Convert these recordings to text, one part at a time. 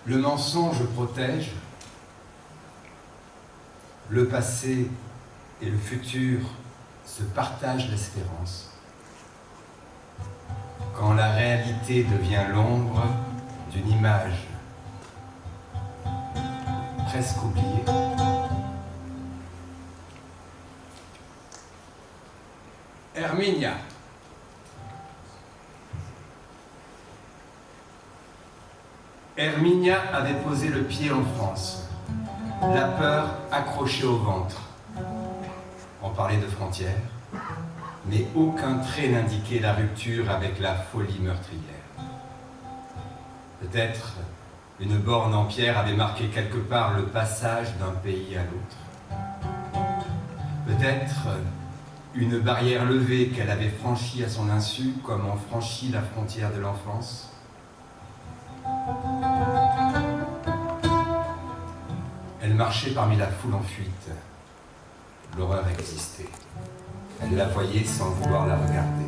Le mensonge protège, le passé et le futur se partagent l'espérance. Quand la réalité devient l'ombre d'une image presque oubliée, Herminia. Herminia avait posé le pied en France, la peur accrochée au ventre. On parlait de frontières, mais aucun trait n'indiquait la rupture avec la folie meurtrière. Peut-être une borne en pierre avait marqué quelque part le passage d'un pays à l'autre. Peut-être une barrière levée qu'elle avait franchie à son insu, comme on franchit la frontière de l'enfance. Elle marchait parmi la foule en fuite. L'horreur existait. Elle la voyait sans vouloir la regarder.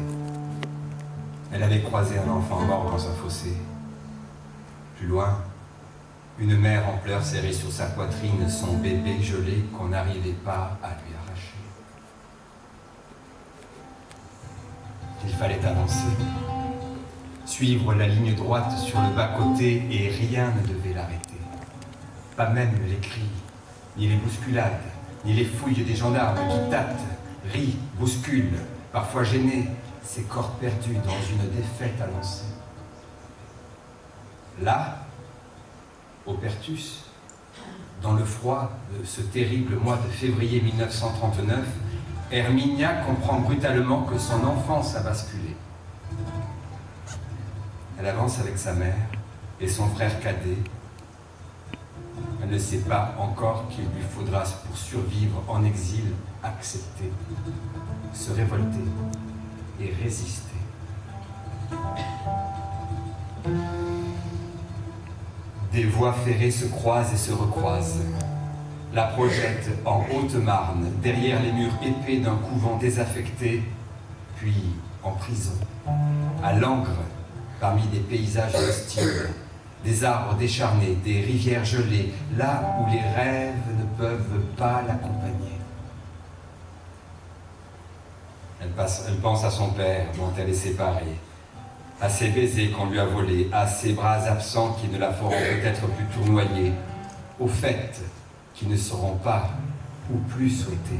Elle avait croisé un enfant mort dans un fossé. Plus loin, une mère en pleurs serrait sur sa poitrine son bébé gelé qu'on n'arrivait pas à lui arracher. Il fallait avancer, suivre la ligne droite sur le bas-côté et rien ne devait l'arrêter. Pas même les cris, ni les bousculades, ni les fouilles des gendarmes qui tâtent, rient, bousculent, parfois gênés, ces corps perdus dans une défaite annoncée. Là, au Pertus, dans le froid de ce terrible mois de février 1939, Herminia comprend brutalement que son enfance a basculé. Elle avance avec sa mère et son frère cadet. Elle ne sait pas encore qu'il lui faudra, pour survivre en exil, accepter, se révolter et résister. Des voies ferrées se croisent et se recroisent. La projettent en Haute-Marne, derrière les murs épais d'un couvent désaffecté, puis en prison, à Langres, parmi des paysages hostiles, des arbres décharnés, des rivières gelées, là où les rêves ne peuvent pas l'accompagner. Elle pense à son père, dont elle est séparée, à ses baisers qu'on lui a volés, à ses bras absents qui ne la feront peut-être plus tournoyer, aux fêtes qui ne seront pas ou plus souhaitées.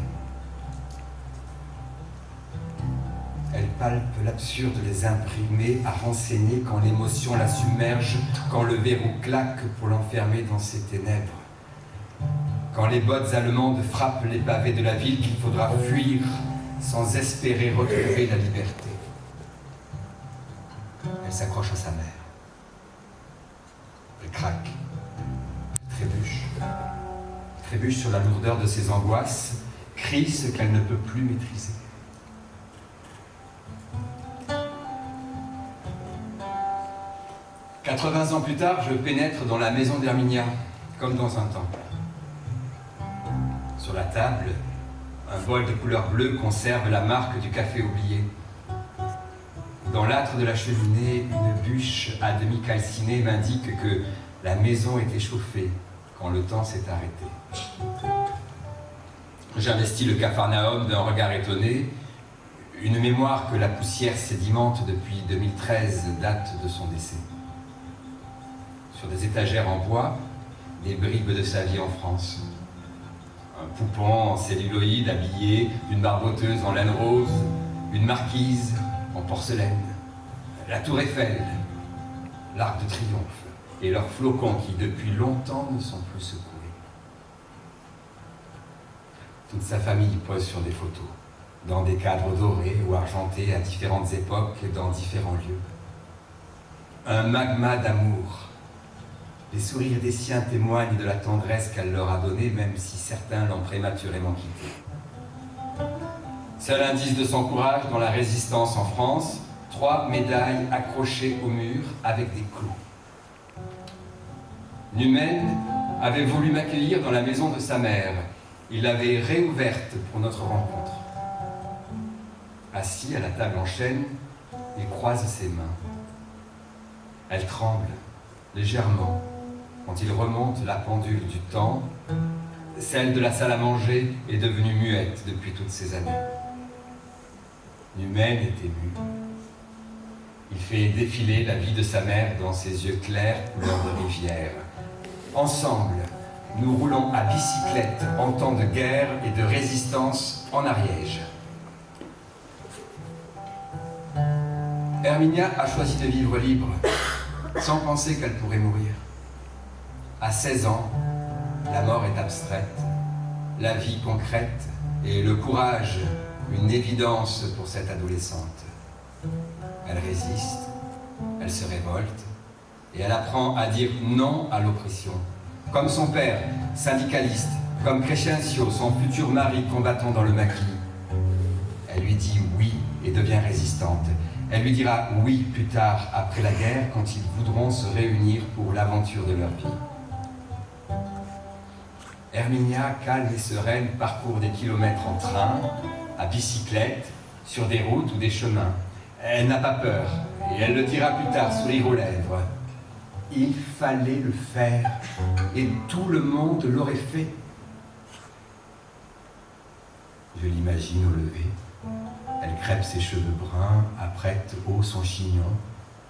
Elle palpe l'absurde les imprimer à renseigner quand l'émotion la submerge, quand le verrou claque pour l'enfermer dans ses ténèbres. Quand les bottes allemandes frappent les pavés de la ville qu'il faudra fuir sans espérer retrouver la liberté. Elle s'accroche à sa mère. Elle craque, trébuche sur la lourdeur de ses angoisses, crie ce qu'elle ne peut plus maîtriser. « 80 ans plus tard, je pénètre dans la maison d'Herminia, comme dans un temple. Sur la table, un bol de couleur bleue conserve la marque du café oublié. Dans l'âtre de la cheminée, une bûche à demi calcinée m'indique que la maison était chauffée quand le temps s'est arrêté. J'investis le Capharnaüm d'un regard étonné, une mémoire que la poussière sédimente depuis 2013 date de son décès. Sur des étagères en bois, des bribes de sa vie en France. Un poupon en celluloïde habillé, une barboteuse en laine rose, une marquise en porcelaine, la tour Eiffel, l'Arc de Triomphe et leurs flocons qui depuis longtemps ne sont plus secoués. Toute sa famille pose sur des photos, dans des cadres dorés ou argentés à différentes époques et dans différents lieux. Un magma d'amour. Les sourires des siens témoignent de la tendresse qu'elle leur a donnée, même si certains l'ont prématurément quittée. Seul indice de son courage dans la résistance en France, 3 médailles accrochées au mur avec des clous. Numen avait voulu m'accueillir dans la maison de sa mère. Il l'avait réouverte pour notre rencontre. Assis à la table en chêne, il croise ses mains. Elle tremble légèrement, quand il remonte la pendule du temps, celle de la salle à manger est devenue muette depuis toutes ces années. Numen est ému. Il fait défiler la vie de sa mère dans ses yeux clairs couleur de rivière. Ensemble, nous roulons à bicyclette en temps de guerre et de résistance en Ariège. Herminia a choisi de vivre libre, sans penser qu'elle pourrait mourir. À 16 ans, la mort est abstraite, la vie concrète et le courage une évidence pour cette adolescente. Elle résiste, elle se révolte et elle apprend à dire non à l'oppression. Comme son père, syndicaliste, comme Crescencio, son futur mari combattant dans le maquis. Elle lui dit oui et devient résistante. Elle lui dira oui plus tard, après la guerre, quand ils voudront se réunir pour l'aventure de leur vie. Herminia, calme et sereine, parcourt des kilomètres en train, à bicyclette, sur des routes ou des chemins. Elle n'a pas peur, et elle le dira plus tard, sourire aux lèvres. Il fallait le faire, et tout le monde l'aurait fait. Je l'imagine au lever. Elle crêpe ses cheveux bruns, apprête haut son chignon.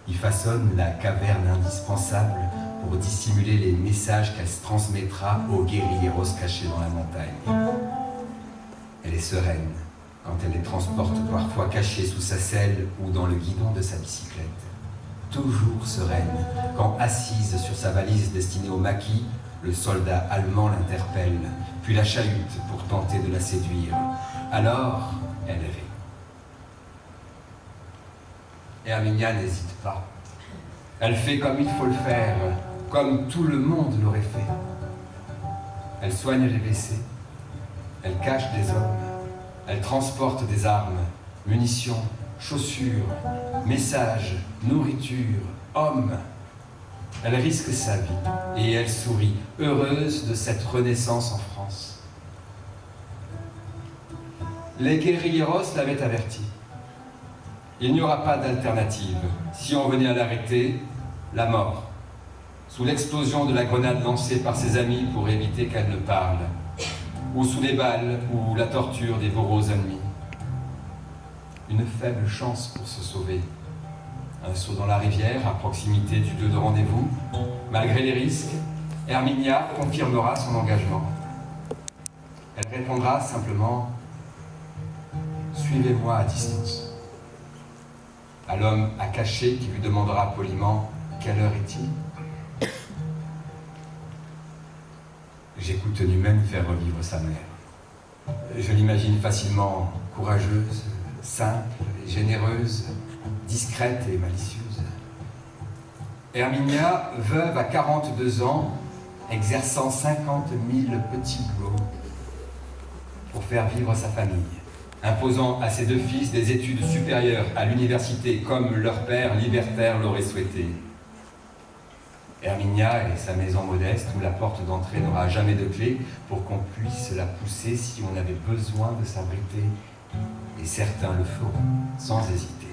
Il façonne la caverne indispensable pour dissimuler les messages qu'elle se transmettra aux guérilleros cachés dans la montagne. Elle est sereine quand elle les transporte parfois cachés sous sa selle ou dans le guidon de sa bicyclette. Toujours sereine quand, assise sur sa valise destinée au maquis, le soldat allemand l'interpelle, puis la chahute pour tenter de la séduire. Alors, elle rit. Herminia n'hésite pas. Elle fait comme il faut le faire, comme tout le monde l'aurait fait. Elle soigne les blessés, elle cache des hommes, elle transporte des armes, munitions, chaussures, messages, nourriture, hommes. Elle risque sa vie et elle sourit, heureuse de cette renaissance en France. Les guérilleros l'avaient averti. Il n'y aura pas d'alternative. Si on venait à l'arrêter, la mort. Sous l'explosion de la grenade lancée par ses amis pour éviter qu'elle ne parle. Ou sous les balles ou la torture des bourreaux ennemis. Une faible chance pour se sauver. Un saut dans la rivière à proximité du lieu de rendez-vous. Malgré les risques, Herminia confirmera son engagement. Elle répondra simplement « Suivez-moi à distance ». À l'homme à cacher qui lui demandera poliment « Quelle heure est-il » J'écoute Numen faire revivre sa mère. Je l'imagine facilement courageuse, simple et généreuse, discrète et malicieuse. Herminia, veuve à 42 ans, exerçant 50 000 petits boulots pour faire vivre sa famille, imposant à ses deux fils des études supérieures à l'université comme leur père libertaire l'aurait souhaité. Herminia et sa maison modeste où la porte d'entrée n'aura jamais de clé pour qu'on puisse la pousser si on avait besoin de s'abriter. Et certains le feront, sans hésiter.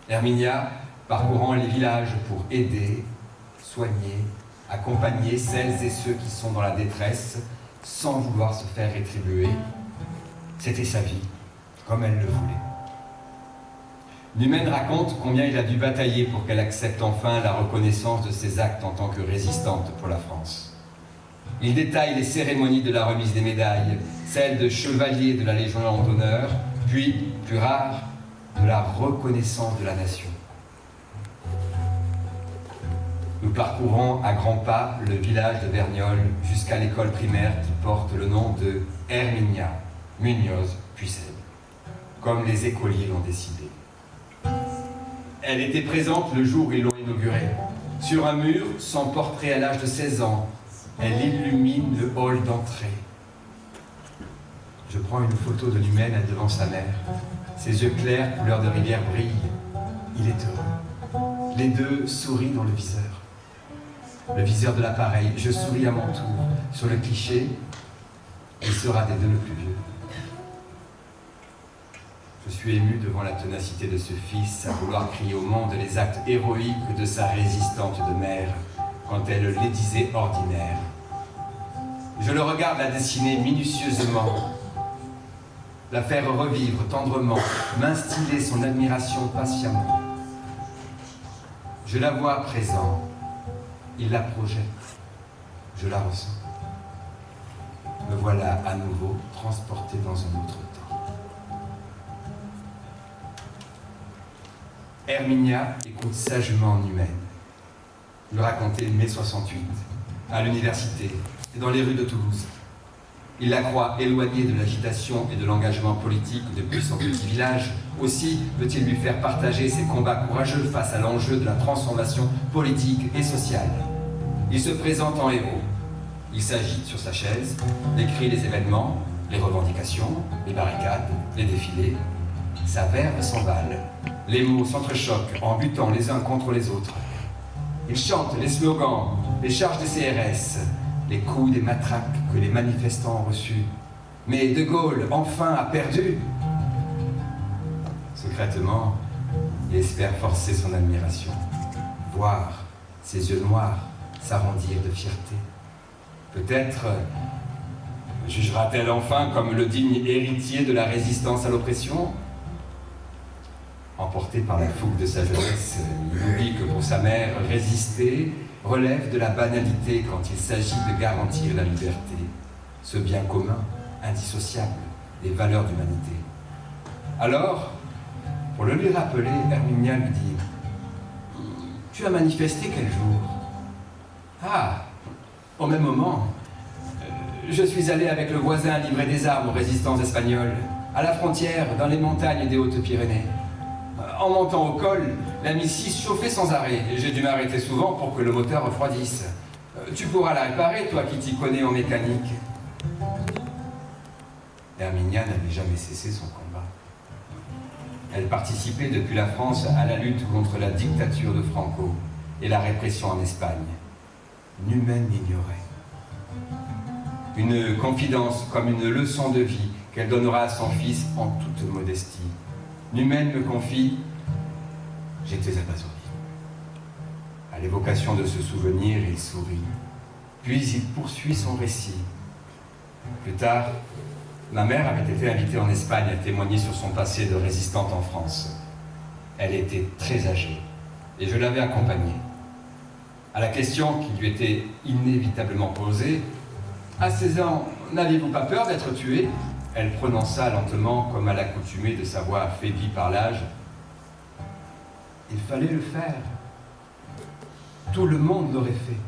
Herminia parcourant les villages pour aider, soigner, accompagner celles et ceux qui sont dans la détresse sans vouloir se faire rétribuer. C'était sa vie, comme elle le voulait. Numen raconte combien il a dû batailler pour qu'elle accepte enfin la reconnaissance de ses actes en tant que résistante pour la France. Il détaille les cérémonies de la remise des médailles, celles de chevalier de la Légion d'honneur, puis, plus rare, de la reconnaissance de la nation. Nous parcourons à grands pas le village de Vergnolles jusqu'à l'école primaire qui porte le nom de Herminia, Muñoz, Pucelle, comme les écoliers l'ont décidé. Elle était présente le jour où ils l'ont inaugurée. Sur un mur, son portrait à l'âge de 16 ans, elle illumine le hall d'entrée. Je prends une photo de Numen devant sa mère. Ses yeux clairs, couleur de rivière, brillent. Il est heureux. Les deux sourient dans le viseur de l'appareil. Je souris à mon tour. Sur le cliché, il sera des deux le plus vieux. Je suis ému devant la ténacité de ce fils à vouloir crier au monde les actes héroïques de sa résistante de mère quand elle les disait ordinaires. Je le regarde la dessiner minutieusement, la faire revivre tendrement, m'instiller son admiration patiemment. Je la vois à présent, il la projette, je la ressens. Me voilà à nouveau transporté dans un autre temps. Herminia écoute sagement Numen me raconter mai 68, à l'université et dans les rues de Toulouse. Il la croit éloignée de l'agitation et de l'engagement politique depuis son petit village. Aussi veut-il lui faire partager ses combats courageux face à l'enjeu de la transformation politique et sociale. Il se présente en héros. Il s'agite sur sa chaise, décrit les événements, les revendications, les barricades, les défilés. Sa verve s'emballe. Les mots s'entrechoquent en butant les uns contre les autres. Il chante les slogans, les charges des CRS, les coups des matraques que les manifestants ont reçus. Mais De Gaulle, enfin, a perdu. Secrètement, il espère forcer son admiration, voir ses yeux noirs s'arrondir de fierté. Peut-être jugera-t-elle enfin comme le digne héritier de la résistance à l'oppression. Emporté par la fougue de sa jeunesse, il oublie que pour sa mère, résister relève de la banalité quand il s'agit de garantir la liberté, ce bien commun, indissociable des valeurs d'humanité. Alors, pour le lui rappeler, Herminia lui dit « Tu as manifesté quel jour ?»« Ah, au même moment, je suis allé avec le voisin livrer des armes aux résistants espagnols, à la frontière, dans les montagnes des Hautes-Pyrénées. En montant au col, la Mi-6 chauffait sans arrêt. J'ai dû m'arrêter souvent pour que le moteur refroidisse. Tu pourras la réparer, toi qui t'y connais en mécanique. » Herminia n'avait jamais cessé son combat. Elle participait depuis la France à la lutte contre la dictature de Franco et la répression en Espagne. Numen l'ignorait. Une confidence comme une leçon de vie qu'elle donnera à son fils en toute modestie. Numen me confie « J'étais abasourdi. » À l'évocation de ce souvenir, il sourit. Puis il poursuit son récit. Plus tard, ma mère avait été invitée en Espagne à témoigner sur son passé de résistante en France. Elle était très âgée et je l'avais accompagnée. À la question qui lui était inévitablement posée, « À 16 ans, n'aviez-vous pas peur d'être tué ?» Elle prononça lentement, comme à l'accoutumée de sa voix affaiblie par l'âge. « Il fallait le faire. Tout le monde l'aurait fait. »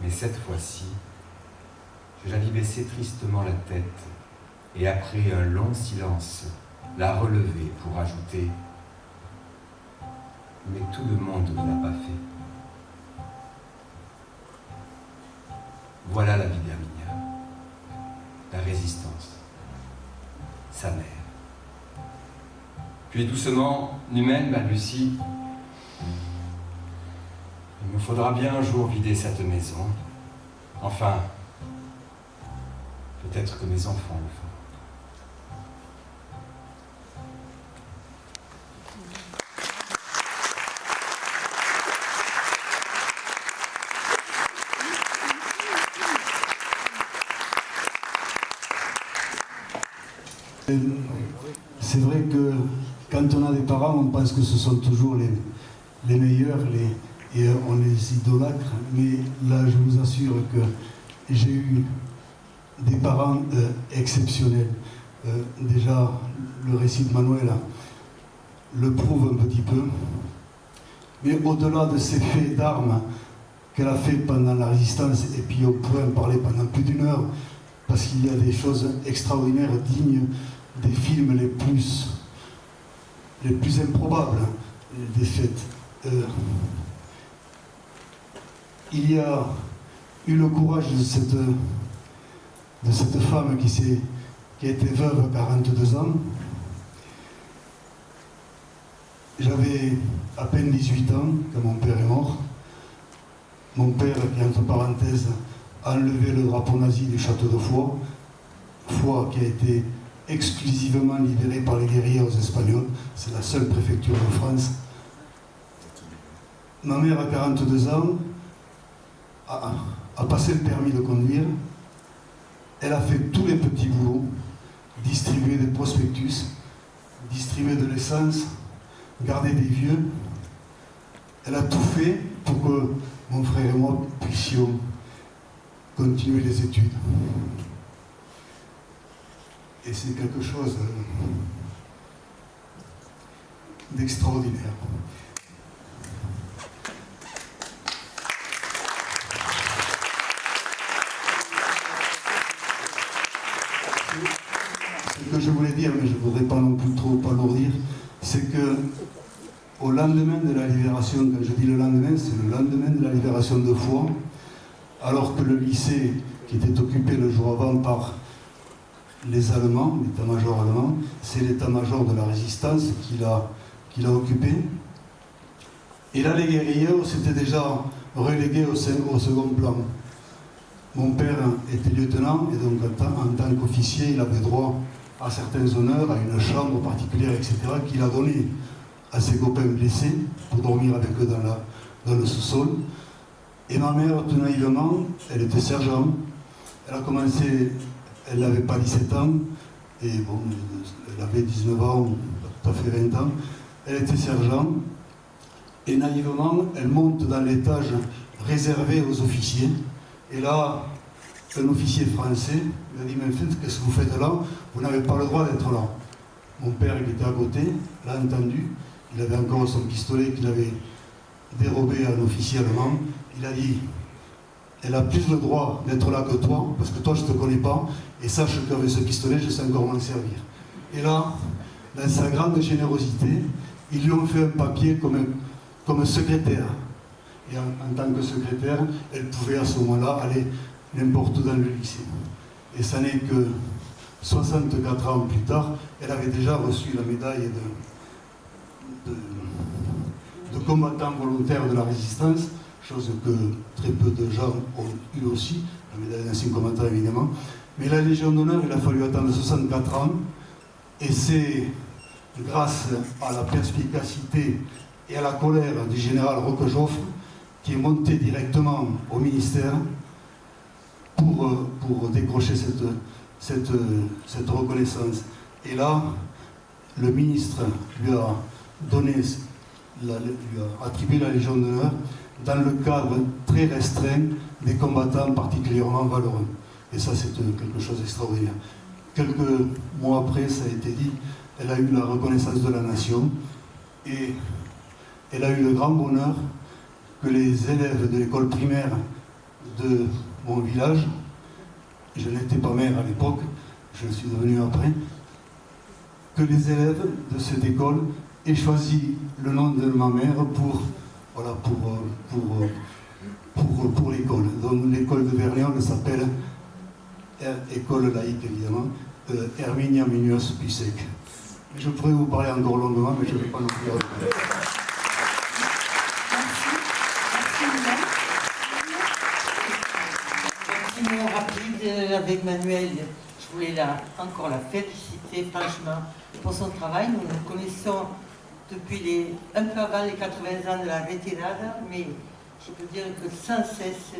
Mais cette fois-ci, je la vis baisser tristement la tête et après un long silence, la relever pour ajouter « Mais tout le monde ne l'a pas fait. » Voilà la vie d'Herminia, la résistance, sa mère. Puis doucement, Numen balbutie « Il me faudra bien un jour vider cette maison. Enfin, peut-être que mes enfants le feront. » C'est vrai que quand on a des parents, on pense que ce sont toujours les meilleurs et on les idolâtre. Mais là, je vous assure que j'ai eu des parents exceptionnels. Déjà, le récit de Manuela le prouve un petit peu. Mais au-delà de ces faits d'armes qu'elle a fait pendant la résistance, et puis on pourrait en parler pendant plus d'une heure, parce qu'il y a des choses extraordinaires, dignes des films les plus improbables des faits. Il y a eu le courage de cette femme qui a été veuve à 42 ans. J'avais à peine 18 ans quand mon père est mort. Mon père, qui entre parenthèses, a enlevé le drapeau nazi du château de Foix. Foix qui a été exclusivement libérée par les guerriers Espagnols. C'est la seule préfecture de France. Ma mère, à 42 ans, a passé le permis de conduire. Elle a fait tous les petits boulots, distribuer des prospectus, distribuer de l'essence, garder des vieux. Elle a tout fait pour que mon frère et moi puissions continuer les études. Et c'est quelque chose d'extraordinaire. Ce que je voulais dire, mais je ne voudrais pas non plus trop alourdir, c'est que au lendemain de la libération, quand je dis le lendemain, c'est le lendemain de la libération de Fouan, alors que le lycée, qui était occupé le jour avant par les Allemands, l'état-major allemand, c'est l'état-major de la résistance qui l'a occupé. Et là, les guerriers s'étaient déjà relégués au second plan. Mon père était lieutenant, et donc en tant qu'officier, il avait droit à certains honneurs, à une chambre particulière, etc., qu'il a donnée à ses copains blessés pour dormir avec eux dans le sous-sol. Et ma mère, tout naïvement, elle était sergent. Elle a commencé, elle n'avait pas 17 ans, et bon, elle avait 19 ans, pas tout à fait 20 ans. Elle était sergent, et naïvement, elle monte dans l'étage réservé aux officiers. Et là, un officier français lui a dit « Mais qu'est-ce que vous faites là? Vous n'avez pas le droit d'être là. » Mon père, il était à côté, l'a entendu. Il avait encore son pistolet qu'il avait dérobé à un officier allemand. Il a dit « Elle a plus le droit d'être là que toi, parce que toi, je ne te connais pas, et sache qu'avec ce pistolet, je sais encore m'en servir. » Et là, dans sa grande générosité, ils lui ont fait un papier comme secrétaire. Et en tant que secrétaire, elle pouvait à ce moment-là aller n'importe où dans le lycée. Et ça n'est que 64 ans plus tard, elle avait déjà reçu la médaille de combattant volontaire de la résistance, chose que très peu de gens ont eu aussi, la médaille d'ancien combattant évidemment. Mais la Légion d'honneur, il a fallu attendre 64 ans, et c'est grâce à la perspicacité et à la colère du général Roquejoffre qui est monté directement au ministère pour décrocher cette reconnaissance. Et là, le ministre lui a attribué la Légion d'honneur dans le cadre très restreint des combattants particulièrement valeureux. Et ça, c'est quelque chose d'extraordinaire. Quelques mois après, ça a été dit, elle a eu la reconnaissance de la nation et elle a eu le grand bonheur que les élèves de l'école primaire de mon village, je n'étais pas maire à l'époque, je le suis devenu après, que les élèves de cette école aient choisi le nom de ma mère pour l'école. Donc l'école de Verléon s'appelle école laïque évidemment, Herminia Minios Puissec. Je pourrais vous parler encore longuement, mais je ne vais pas non plus. Rapide avec Manuel, je voulais encore la féliciter franchement pour son travail. Nous nous connaissons depuis un peu avant les 80 ans de la vétérane, mais je peux dire que sans cesse,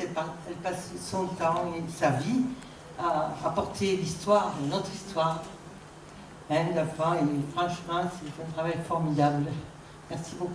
elle passe son temps et sa vie à apporter l'histoire, notre histoire, d'enfants, et franchement c'est un travail formidable. Merci beaucoup.